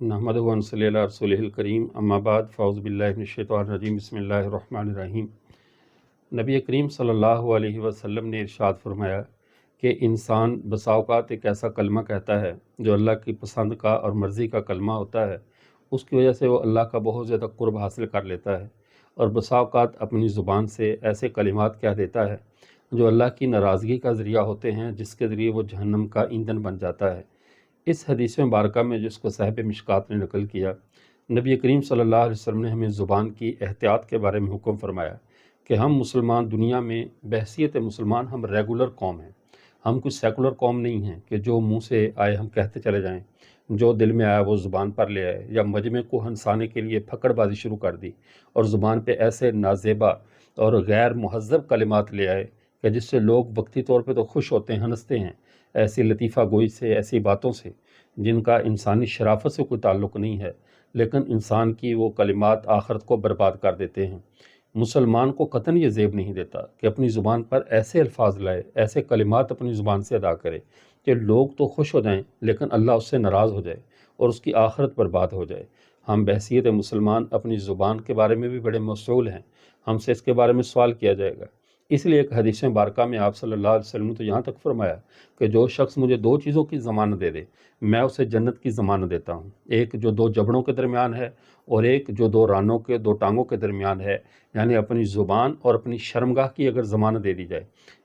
نحمدہ و نصلی علی رسولہ الکریم اما بعد فاعوذ باللہ من الشیطان الرجیم بسم اللہ الرحمن الرحیم۔ نبی کریم صلی اللہ علیہ وسلم نے ارشاد فرمایا کہ انسان بسا اوقات ایک ایسا کلمہ کہتا ہے جو اللہ کی پسند کا اور مرضی کا کلمہ ہوتا ہے، اس کی وجہ سے وہ اللہ کا بہت زیادہ قرب حاصل کر لیتا ہے، اور بسا اوقات اپنی زبان سے ایسے کلمات کہہ دیتا ہے جو اللہ کی ناراضگی کا ذریعہ ہوتے ہیں، جس کے ذریعے وہ جہنم کا ایندھن بن جاتا ہے۔ اس حدیث مبارکہ میں جس کو صاحب مشکات نے نقل کیا، نبی کریم صلی اللہ علیہ وسلم نے ہمیں زبان کی احتیاط کے بارے میں حکم فرمایا کہ ہم مسلمان دنیا میں بحیثیت مسلمان ہم ریگولر قوم ہیں، ہم کچھ سیکولر قوم نہیں ہیں کہ جو منہ سے آئے ہم کہتے چلے جائیں، جو دل میں آیا وہ زبان پر لے آئے، یا مجمع کو ہنسانے کے لیے پھکڑ بازی شروع کر دی اور زبان پہ ایسے نازیبا اور غیر مہذب کلمات لے آئے کہ جس سے لوگ وقتی طور پہ تو خوش ہوتے ہیں، ہنستے ہیں، ایسی لطیفہ گوئی سے، ایسی باتوں سے جن کا انسانی شرافت سے کوئی تعلق نہیں ہے، لیکن انسان کی وہ کلمات آخرت کو برباد کر دیتے ہیں۔ مسلمان کو قطعاً یہ زیب نہیں دیتا کہ اپنی زبان پر ایسے الفاظ لائے، ایسے کلمات اپنی زبان سے ادا کرے کہ لوگ تو خوش ہو جائیں لیکن اللہ اس سے ناراض ہو جائے اور اس کی آخرت برباد ہو جائے۔ ہم بحیثیت مسلمان اپنی زبان کے بارے میں بھی بڑے مسئول ہیں، ہم سے اس کے بارے میں سوال کیا جائے گا۔ اس لیے ایک حدیث مبارکہ میں آپ صلی اللہ علیہ وسلم نے تو یہاں تک فرمایا کہ جو شخص مجھے دو چیزوں کی ضمانت دے دے میں اسے جنت کی ضمانت دیتا ہوں، ایک جو دو جبڑوں کے درمیان ہے اور ایک جو دو رانوں کے دو ٹانگوں کے درمیان ہے، یعنی اپنی زبان اور اپنی شرمگاہ کی اگر ضمانت دے دی جائے۔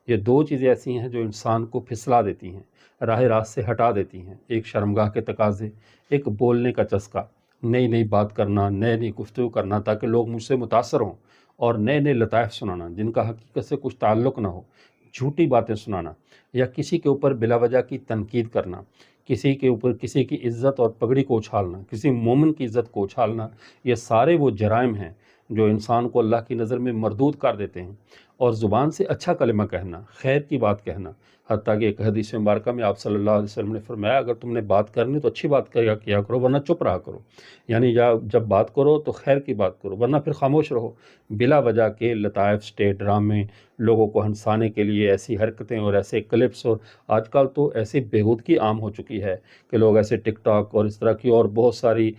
یہ دو چیزیں ایسی ہیں جو انسان کو پھسلا دیتی ہیں، راہ راست سے ہٹا دیتی ہیں، ایک شرمگاہ کے تقاضے، ایک بولنے کا چسکا، نئی بات کرنا، نئی گفتگو کرنا تاکہ لوگ مجھ سے متاثر ہوں، اور نئے لطائف سنانا جن کا حقیقت سے کچھ تعلق نہ ہو، جھوٹی باتیں سنانا، یا کسی کے اوپر بلا وجہ کی تنقید کرنا، کسی کے اوپر کسی کی عزت اور پگڑی کو اچھالنا، کسی مومن کی عزت کو اچھالنا، یہ سارے وہ جرائم ہیں جو انسان کو اللہ کی نظر میں مردود کر دیتے ہیں۔ اور زبان سے اچھا کلمہ کہنا، خیر کی بات کہنا، حتیٰ کہ ایک حدیث مبارکہ میں آپ صلی اللہ علیہ وسلم نے فرمایا اگر تم نے بات کرنی تو اچھی بات کیا کرو ورنہ چپ رہا کرو، یعنی جب بات کرو تو خیر کی بات کرو ورنہ پھر خاموش رہو۔ بلا وجہ کے لطائف، اسٹیج ڈرامے، لوگوں کو ہنسانے کے لیے ایسی حرکتیں اور ایسے کلپس، اور آج کل تو ایسی بےہودگی عام ہو چکی ہے کہ لوگ ایسے ٹک ٹاک اور اس طرح کی اور بہت ساری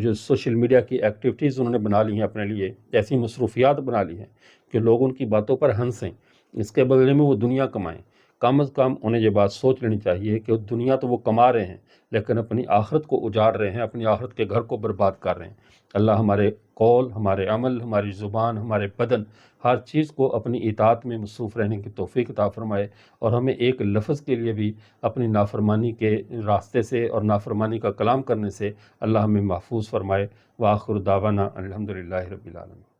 جو سوشل میڈیا کی ایکٹیویٹیز انہوں نے بنا لی ہیں اپنے لیے، ایسی مصروفیات بنا لی ہیں کہ لوگ ان کی باتوں پر ہنسیں، اس کے بدلے میں وہ دنیا کمائیں۔ کم از کم انہیں یہ بات سوچ لینی چاہیے کہ دنیا تو وہ کما رہے ہیں لیکن اپنی آخرت کو اجاڑ رہے ہیں، اپنی آخرت کے گھر کو برباد کر رہے ہیں۔ اللہ ہمارے قول، ہمارے عمل، ہماری زبان، ہمارے بدن، ہر چیز کو اپنی اطاعت میں مصروف رہنے کی توفیق عطا فرمائے، اور ہمیں ایک لفظ کے لیے بھی اپنی نافرمانی کے راستے سے اور نافرمانی کا کلام کرنے سے اللہ ہمیں محفوظ فرمائے۔ وآخر دعوانا الحمدللہ رب العالمین۔